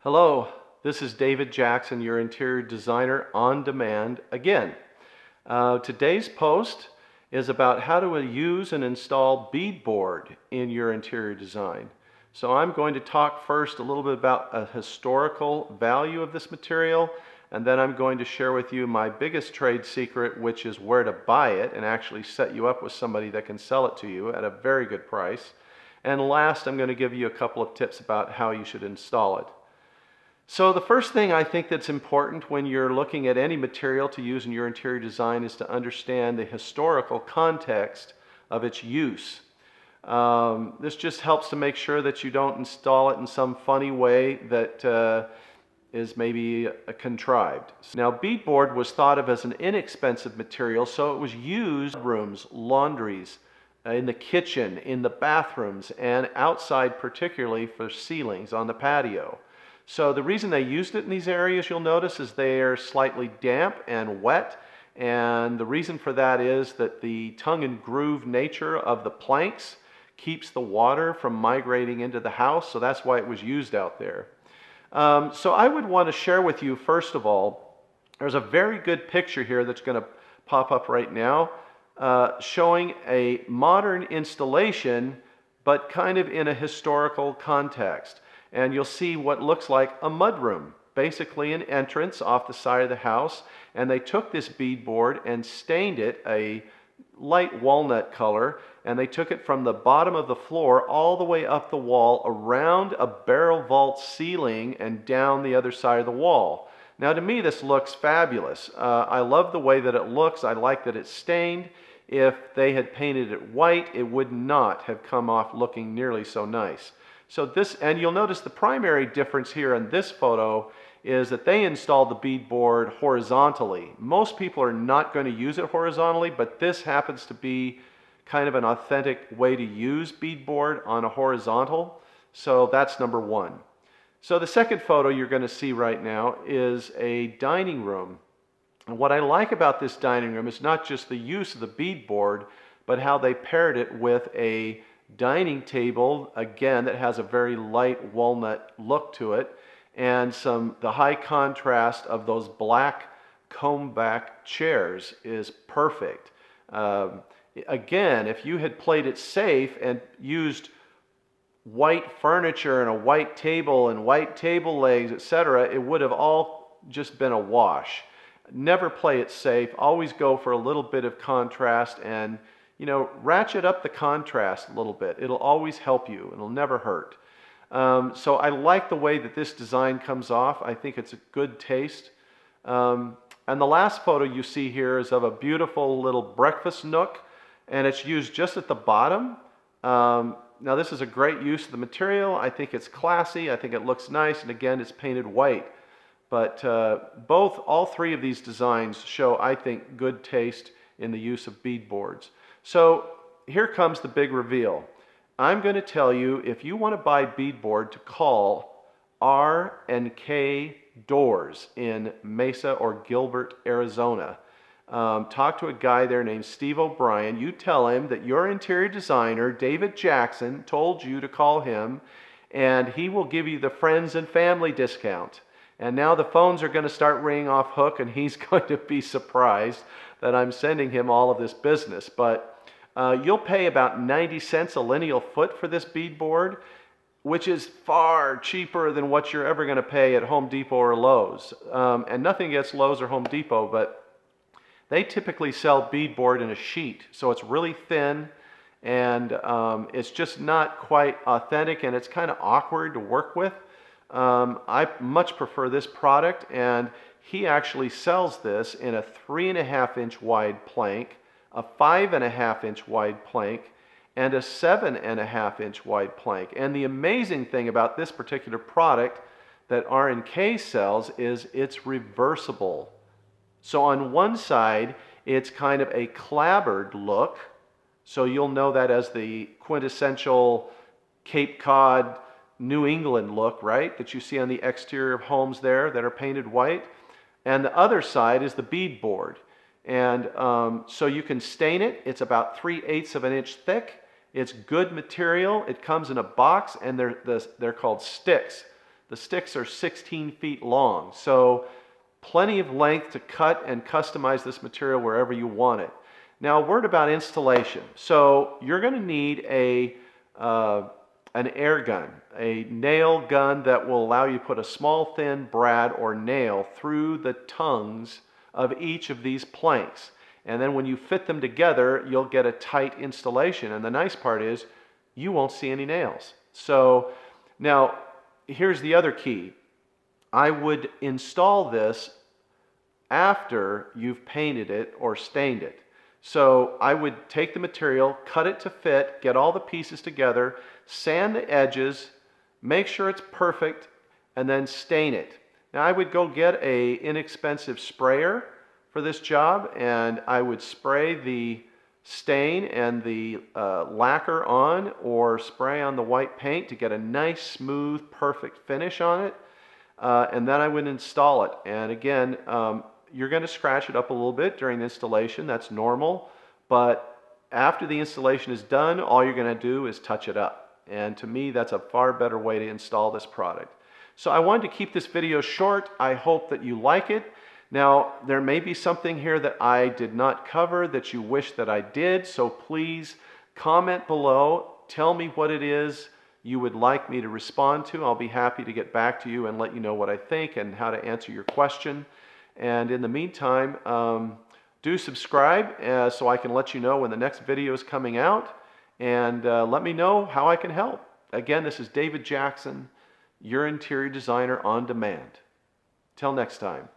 Hello, this is David Jackson, your interior designer on demand again. Today's post is about how to use and install beadboard in your interior design. So I'm going to talk first a little bit about a historical value of this material, and then I'm going to share with you my biggest trade secret, which is where to buy it and actually set you up with somebody that can sell it to you at a very good price. And last, I'm going to give you a couple of tips about how you should install it. So the first thing I think that's important when you're looking at any material to use in your interior design is to understand the historical context of its use. This just helps to make sure that you don't install it in some funny way that is maybe contrived. Now, beadboard was thought of as an inexpensive material, so it was used in rooms, laundries, in the kitchen, in the bathrooms, and outside, particularly for ceilings on the patio. So the reason they used it in these areas, you'll notice, is they are slightly damp and wet. And the reason for that is that the tongue and groove nature of the planks keeps the water from migrating into the house. So that's why it was used out there. So I would want to share with you, first of all, there's a very good picture here that's going to pop up right now showing a modern installation, but kind of in a historical context. And you'll see what looks like a mudroom, basically an entrance off the side of the house. And they took this beadboard and stained it a light walnut color, and they took it from the bottom of the floor all the way up the wall, around a barrel vault ceiling, and down the other side of the wall. Now, to me, this looks fabulous. I love the way that it looks. I like that it's stained. If they had painted it white, it would not have come off looking nearly so nice. So this, and you'll notice the primary difference here in this photo is that they installed the beadboard horizontally. Most people are not going to use it horizontally, but this happens to be kind of an authentic way to use beadboard on a horizontal. So that's number one. So the second photo you're going to see right now is a dining room. And what I like about this dining room is not just the use of the beadboard, but how they paired it with a dining table, again, that has a very light walnut look to it, and the high contrast of those black comb back chairs is perfect. Again, if you had played it safe and used white furniture and a white table and white table legs, etc., it would have all just been a wash. Never play it safe. Always go for a little bit of contrast and ratchet up the contrast a little bit. It'll always help you. It'll never hurt. So I like the way that this design comes off. I think it's a good taste. And the last photo you see here is of a beautiful little breakfast nook, and it's used just at the bottom. Now this is a great use of the material. I think it's classy. I think it looks nice, and again, it's painted white. But all three of these designs show, I think, good taste in the use of beadboards. So here comes the big reveal. I'm going to tell you, if you want to buy beadboard, to call R&K Doors in Mesa or Gilbert, Arizona. Talk to a guy there named Steve O'Brien. You tell him that your interior designer, David Jackson, told you to call him, and he will give you the friends and family discount. And now the phones are going to start ringing off hook, and he's going to be surprised that I'm sending him all of this business. But you'll pay about 90 cents a lineal foot for this beadboard, which is far cheaper than what you're ever going to pay at Home Depot or Lowe's. And nothing against Lowe's or Home Depot, but they typically sell beadboard in a sheet. So it's really thin, and it's just not quite authentic, and it's kind of awkward to work with. I much prefer this product, and he actually sells this in a 3.5-inch wide plank, a 5.5-inch wide plank, and a 7.5-inch wide plank. And the amazing thing about this particular product that R&K sells is it's reversible. So on one side, it's kind of a clabbered look. So you'll know that as the quintessential Cape Cod, New England look, right? That you see on the exterior of homes there that are painted white. And the other side is the beadboard. And so you can stain it. It's about 3/8 of an inch thick. It's good material. It comes in a box, and they're called sticks. The sticks are 16 feet long, so plenty of length to cut and customize this material wherever you want it. Now, a word about installation. So you're going to need an air gun, a nail gun that will allow you to put a small thin brad or nail through the tongues of each of these planks. And then when you fit them together, you'll get a tight installation. And the nice part is you won't see any nails. So now here's the other key. I would install this after you've painted it or stained it. So I would take the material, cut it to fit, get all the pieces together, sand the edges, make sure it's perfect, and then stain it. Now I would go get an inexpensive sprayer for this job, and I would spray the stain and the lacquer on, or spray on the white paint to get a nice, smooth, perfect finish on it. And then I would install it. And again, you're going to scratch it up a little bit during the installation. That's normal. But after the installation is done, all you're going to do is touch it up. And to me, that's a far better way to install this product. So I wanted to keep this video short. I hope that you like it. Now, there may be something here that I did not cover that you wish that I did. So please comment below. Tell me what it is you would like me to respond to. I'll be happy to get back to you and let you know what I think and how to answer your question. And in the meantime, do subscribe so I can let you know when the next video is coming out, and let me know how I can help. Again, this is David Jackson, your interior designer on demand. Till next time.